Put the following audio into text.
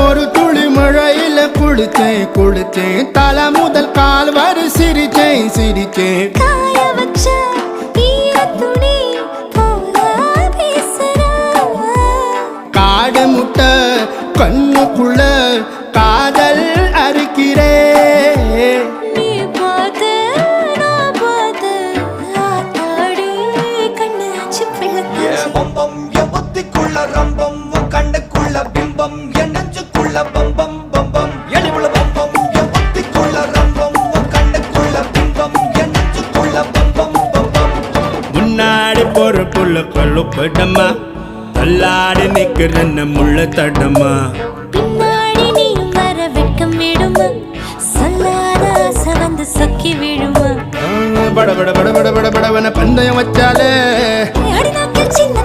ஒரு துளி மழையில குளிச்சேன் குளிச்சேன் தலை முதல் கால் வரை சிரிச்சேன் சிரிச்சேன் காய வச்ச ஈரத்துணி போல பேசுற காடு முட்டை கண்ணுக்குள்ள காதல் அறுக்கிறே நீ பார்த்து நான் பார்த்து ஆத்தாடி கண்ணு ஆச்சு பிள்ளை பம்பம் என் புத்திக்குள்ள ரம்பம் உன் கண்ணுக்குள்ள பிம்பம் என் நெஞ்சுக்குள்ள பம்பம் பம்பம் எளிவுள்ள பம்பம் என் புத்திக்குள்ள ரம்பம் உன் கண்ணுக்குள்ள பிம்பம் என் நெஞ்சுக்குள்ள பம்பம் பம்பம் முன்னாடி போற புள்ள கழுப்படமா தள்ளாடி நிக்கிறன்ன முள்ள தடமா பின்னாடி நீயும் வர வெட்கம் விடுமா சொல்லாத ஆசை வந்து சொக்கி விடுமா பட பட பட பட பட படவன பந்தயம் வச்சாலே அடி நாக்கில் சின்ன